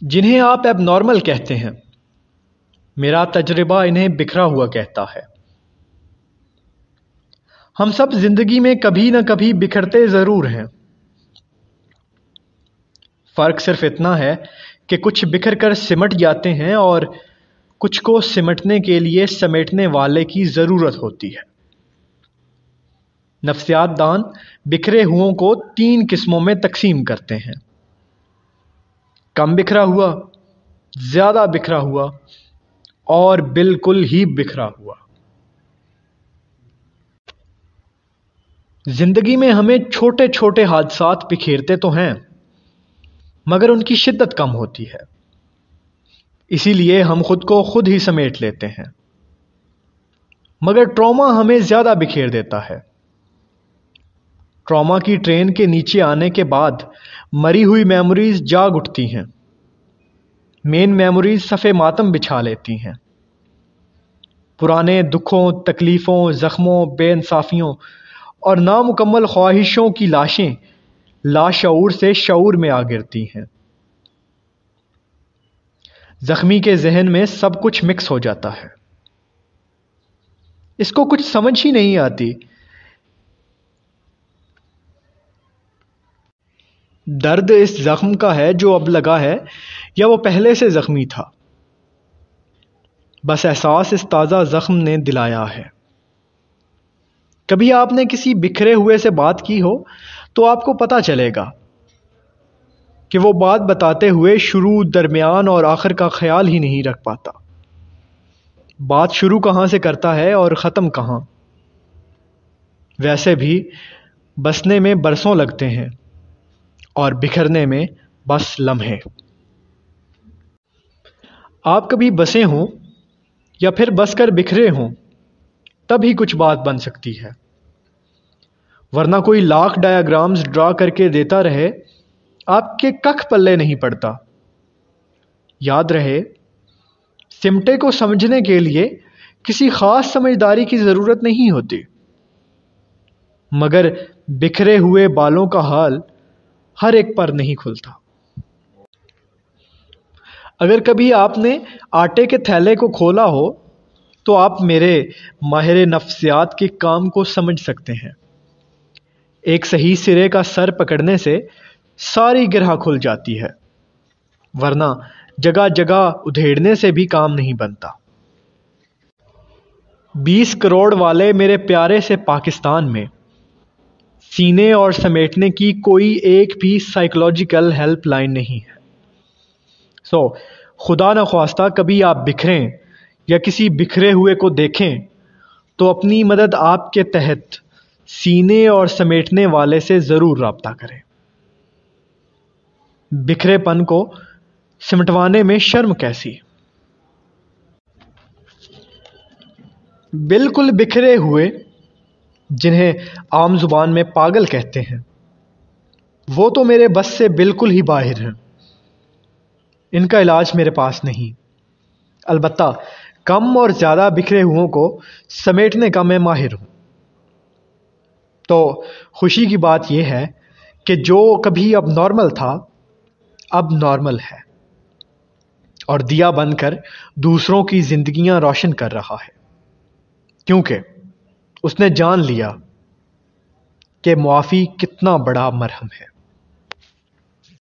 جنہیں آپ ایب نارمل کہتے ہیں، میرا تجربہ انہیں بکھرا ہوا کہتا ہے۔ ہم سب زندگی میں کبھی نہ کبھی بکھرتے ضرور ہیں۔ فرق صرف اتنا ہے کہ کچھ بکھر کر سمٹ جاتے ہیں اور کچھ کو سمٹنے کے لیے سمیٹنے والے کی ضرورت ہوتی ہے۔ نفسیات دان بکھرے ہوئوں کو 3 قسموں میں تقسیم کرتے ہیں: کم بکھرا ہوا، زیادہ بکھرا ہوا اور بالکل ہی بکھرا ہوا۔ زندگی میں ہمیں چھوٹے چھوٹے حادثات بکھیرتے تو ہیں، مگر ان کی شدت کم ہوتی ہے، اسی لیے ہم خود کو خود ہی سمیٹ لیتے ہیں۔ مگر ٹراما ہمیں زیادہ بکھیر دیتا ہے۔ ٹراما کی ٹرین کے نیچے آنے کے بعد مری ہوئی میموریز جاگ اٹھتی ہیں، مین میموریز صفِ ماتم بچھا لیتی ہیں۔ پرانے دکھوں، تکلیفوں، زخموں، بے انصافیوں اور نامکمل خواہشوں کی لاشیں لاشعور سے شعور میں آ گرتی ہیں۔ زخمی کے ذہن میں سب کچھ مکس ہو جاتا ہے، اس کو کچھ سمجھ ہی نہیں آتی۔ درد اس زخم کا ہے جو اب لگا ہے یا وہ پہلے سے زخمی تھا، بس احساس اس تازہ زخم نے دلایا ہے۔ کبھی آپ نے کسی بکھرے ہوئے سے بات کی ہو تو آپ کو پتہ چلے گا کہ وہ بات بتاتے ہوئے شروع، درمیان اور آخر کا خیال ہی نہیں رکھ پاتا۔ بات شروع کہاں سے کرتا ہے اور ختم کہاں؟ ویسے بھی بسنے میں برسوں لگتے ہیں اور بکھرنے میں بس لمحے۔ آپ کبھی بسے ہوں یا پھر بس کر بکھرے ہوں، تب ہی کچھ بات بن سکتی ہے، ورنہ کوئی لاکھ ڈایاگرامز ڈرا کر کے دیتا رہے، آپ کے ککھ پلے نہیں پڑتا۔ یاد رہے، سمٹے کو سمجھنے کے لیے کسی خاص سمجھداری کی ضرورت نہیں ہوتی، مگر بکھرے ہوئے بالوں کا حال ہر ایک پر نہیں کھلتا۔ اگر کبھی آپ نے آٹے کے تھیلے کو کھولا ہو تو آپ میرے ماہر نفسیات کے کام کو سمجھ سکتے ہیں۔ ایک صحیح سرے کا سر پکڑنے سے ساری گرہ کھل جاتی ہے، ورنہ جگہ جگہ ادھیڑنے سے بھی کام نہیں بنتا۔ 20 کروڑ والے میرے پیارے سے پاکستان میں سینے اور سمیٹنے کی کوئی ایک بھی سائیکولوجیکل ہیلپ لائن نہیں ہے۔ خدا نخواستہ کبھی آپ بکھریں یا کسی بکھرے ہوئے کو دیکھیں تو اپنی مدد آپ کے تحت سینے اور سمیٹنے والے سے ضرور رابطہ کریں۔ بکھرے پن کو سمٹوانے میں شرم کیسی؟ بالکل بکھرے ہوئے، جنہیں عام زبان میں پاگل کہتے ہیں، وہ تو میرے بس سے بالکل ہی باہر ہیں۔ ان کا علاج میرے پاس نہیں، البتہ کم اور زیادہ بکھرے ہوئوں کو سمیٹنے کا میں ماہر ہوں۔ تو خوشی کی بات یہ ہے کہ جو کبھی اب نارمل تھا، اب نارمل ہے اور دیا بن کر دوسروں کی زندگیاں روشن کر رہا ہے، کیونکہ اس نے جان لیا کہ معافی کتنا بڑا مرہم ہے۔